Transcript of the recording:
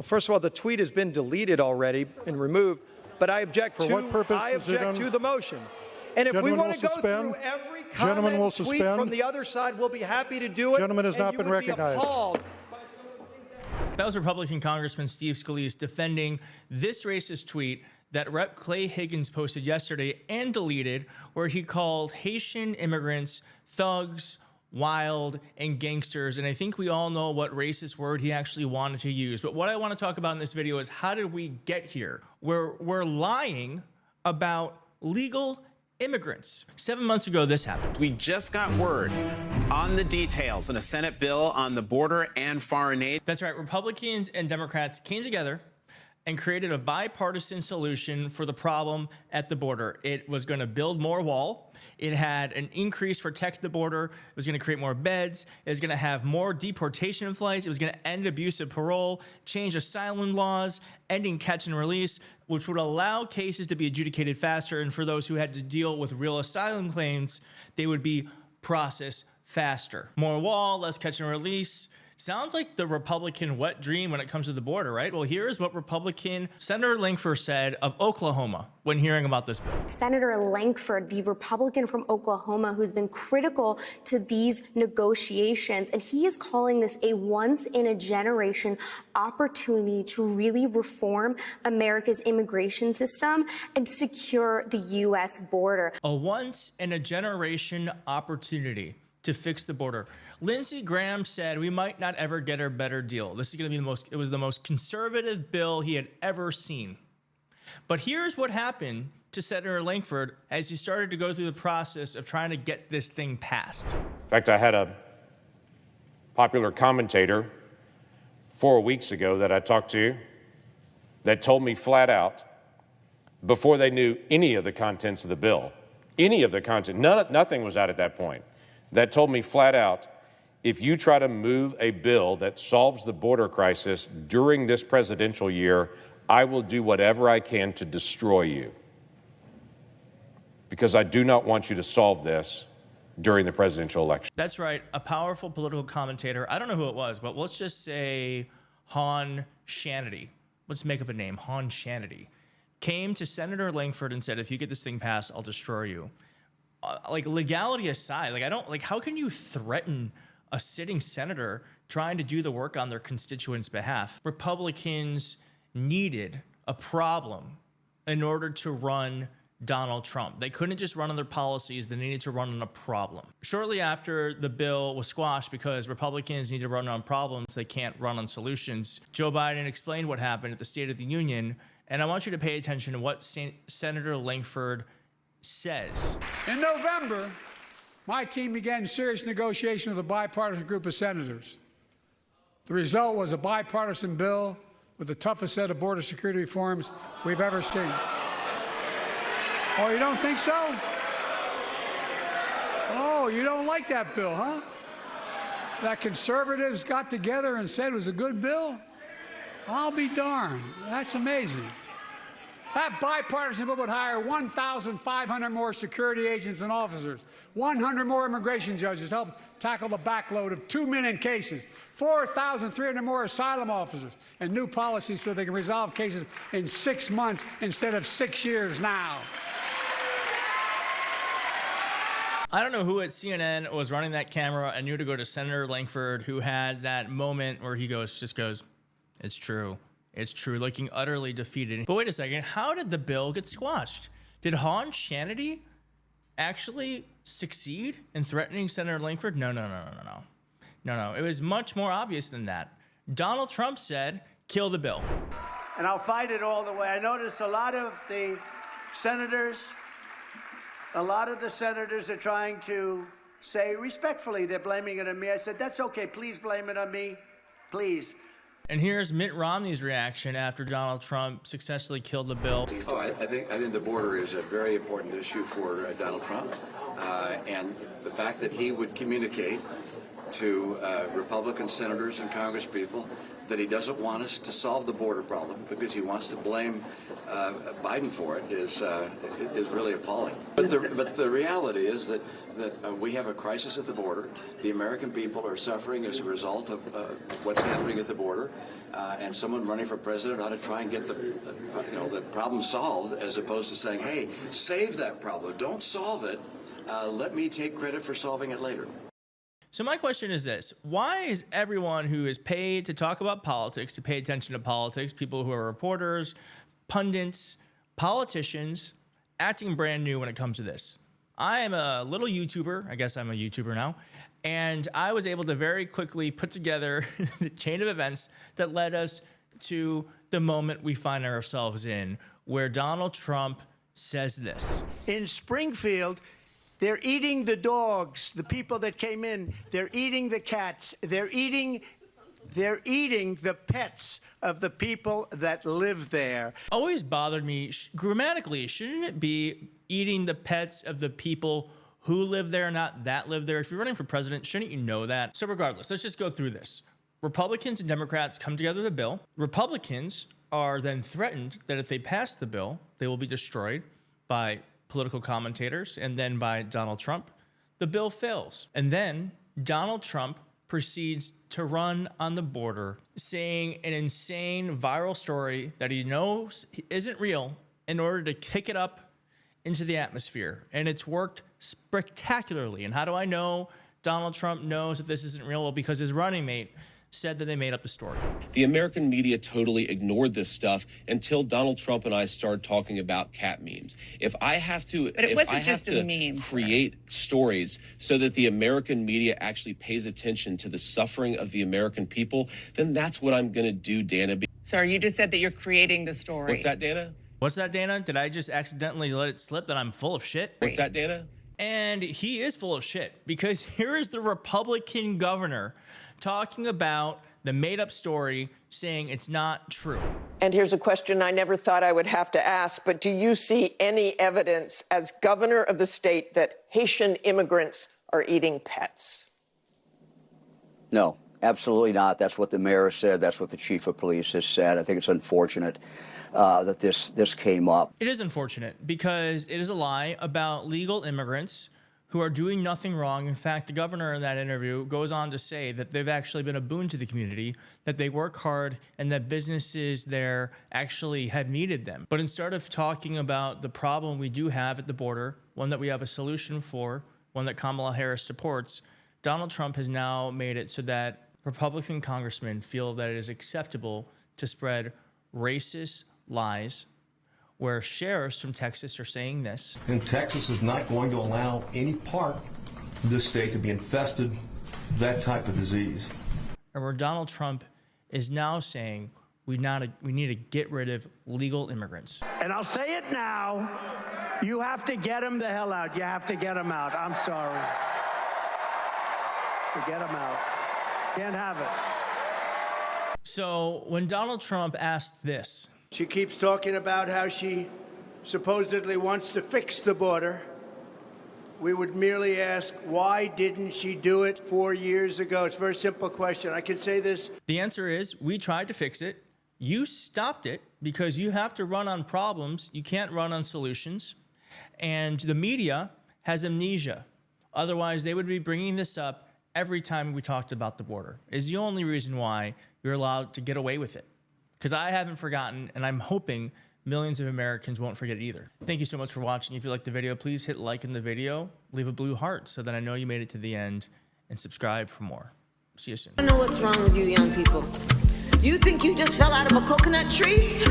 First of all, the tweet has been deleted already and removed, but I object to the motion. And if we want to go through every comment and tweet from the other side, we'll be happy to do it. Gentleman has not been recognized. That was Republican Congressman Steve Scalise defending this racist tweet that Rep. Clay Higgins posted yesterday and deleted, where he called Haitian immigrants thugs, wild, and gangsters. And I think we all know what racist word he actually wanted to use. But what I want to talk about in this video is, how did we get here? We're lying about legal immigrants. 7 months ago, this happened. We just got word on the details in a Senate bill on the border and foreign aid. That's right. Republicans and Democrats came together and created a bipartisan solution for the problem at the border. It was going to build more wall. It had an increase for protect the border. It was going to create more beds. It was going to have more deportation flights. It was going to end abusive parole, change asylum laws, ending catch and release, which would allow cases to be adjudicated faster. And for those who had to deal with real asylum claims, they would be processed faster. More wall, less catch and release. Sounds like the Republican wet dream when it comes to the border, right? Well, here's what Republican Senator Lankford said of Oklahoma when hearing about this bill. Senator Lankford, the Republican from Oklahoma, who's been critical to these negotiations, and he is calling this a once-in-a-generation opportunity to really reform America's immigration system and secure the U.S. border. A once-in-a-generation opportunity to fix the border. Lindsey Graham said we might not ever get a better deal. This is going to be it was the most conservative bill he had ever seen. But here's what happened to Senator Lankford as he started to go through the process of trying to get this thing passed. In fact, I had a popular commentator 4 weeks ago that I talked to that told me flat out, before they knew any of the contents of the bill, nothing was out at that point, that told me flat out, if you try to move a bill that solves the border crisis during this presidential year, I will do whatever I can to destroy you. Because I do not want you to solve this during the presidential election. That's right. A powerful political commentator. I don't know who it was, but let's just say Han Shannity. Let's make up a name. Han Shannity came to Senator Lankford and said, if you get this thing passed, I'll destroy you. Like, legality aside, how can you threaten a sitting senator trying to do the work on their constituents' behalf? Republicans needed a problem in order to run Donald Trump. They couldn't just run on their policies, they needed to run on a problem. Shortly after the bill was squashed, because Republicans need to run on problems, they can't run on solutions, Joe Biden explained what happened at the State of the Union, and I want you to pay attention to what Senator Lankford says. In November, my team began serious negotiation with a bipartisan group of senators. The result was a bipartisan bill with the toughest set of border security reforms we've ever seen. Oh, you don't think so? Oh, you don't like that bill, huh? That conservatives got together and said it was a good bill? I'll be darned. That's amazing. That bipartisan bill would hire 1,500 more security agents and officers, 100 more immigration judges to help tackle the backload of 2 million cases, 4,300 more asylum officers, and new policies so they can resolve cases in 6 months instead of 6 years now. I don't know who at CNN was running that camera and knew to go to Senator Lankford, who had that moment where he just goes, it's true. It's true, looking utterly defeated. But wait a second, how did the bill get squashed? Did Han Shannity actually succeed in threatening Senator Lankford? No. It was much more obvious than that. Donald Trump said, kill the bill. And I'll fight it all the way. I notice a lot of the senators are trying to say respectfully, they're blaming it on me. I said, that's okay, please blame it on me, please. And here's Mitt Romney's reaction after Donald Trump successfully killed the bill. Oh, I think the border is a very important issue for Donald Trump. And the fact that he would communicate to Republican senators and congresspeople that he doesn't want us to solve the border problem because he wants to blame Biden for it is really appalling. But the reality is that we have a crisis at the border. The American people are suffering as a result of what's happening at the border. And someone running for president ought to try and get the problem solved, as opposed to saying, hey, save that problem. Don't solve it. Let me take credit for solving it later. So my question is this: why is everyone who is paid to talk about politics, to pay attention to politics, people who are reporters, pundits, politicians, acting brand new when it comes to this? I am a little YouTuber. I guess I'm a YouTuber now. And I was able to very quickly put together the chain of events that led us to the moment we find ourselves in, where Donald Trump says this. In Springfield, they're eating the dogs, the people that came in. They're eating the cats. They're eating the pets of the people that live there. Always bothered me grammatically. Shouldn't it be eating the pets of the people who live there, not that live there? If you're running for president, shouldn't you know that? So regardless, let's just go through this. Republicans and Democrats come together with a bill. Republicans are then threatened that if they pass the bill, they will be destroyed by political commentators and then by Donald Trump. The bill fails. And then Donald Trump proceeds to run on the border, saying an insane viral story that he knows isn't real in order to kick it up into the atmosphere. And it's worked spectacularly. And how do I know Donald Trump knows that this isn't real? Well, because his running mate said that they made up the story. The American media totally ignored this stuff until Donald Trump and I started talking about cat memes. If I have to, create stories so that the American media actually pays attention to the suffering of the American people, then that's what I'm going to do, Dana. Sorry, you just said that you're creating the story. What's that, Dana? What's that, Dana? Did I just accidentally let it slip that I'm full of shit? What's that, Dana? And he is full of shit, because here is the Republican governor talking about the made-up story, saying it's not true. And here's a question I never thought I would have to ask, but do you see any evidence as governor of the state that Haitian immigrants are eating pets? No, absolutely not. That's what the mayor said. That's what the chief of police has said. I think it's unfortunate that this came up. It is unfortunate because it is a lie about legal immigrants who are doing nothing wrong. In fact, the governor in that interview goes on to say that they've actually been a boon to the community, that they work hard, and that businesses there actually have needed them. But instead of talking about the problem we do have at the border, one that we have a solution for, one that Kamala Harris supports, Donald Trump has now made it so that Republican congressmen feel that it is acceptable to spread racist lies, where sheriffs from Texas are saying this. And Texas is not going to allow any part of this state to be infested with that type of disease. And where Donald Trump is now saying we need to get rid of legal immigrants. And I'll say it now, you have to get them the hell out. You have to get them out. I'm sorry. To get them out. Can't have it. So when Donald Trump asked this, she keeps talking about how she supposedly wants to fix the border. We would merely ask, why didn't she do it 4 years ago? It's a very simple question. I can say this. The answer is, we tried to fix it. You stopped it because you have to run on problems. You can't run on solutions. And the media has amnesia. Otherwise, they would be bringing this up every time we talked about the border. Is the only reason why you're allowed to get away with it. Because I haven't forgotten, and I'm hoping millions of Americans won't forget it either. Thank you so much for watching. If you liked the video, please hit like in the video, leave a blue heart so that I know you made it to the end, and subscribe for more. See you soon. I don't know what's wrong with you young people. You think you just fell out of a coconut tree?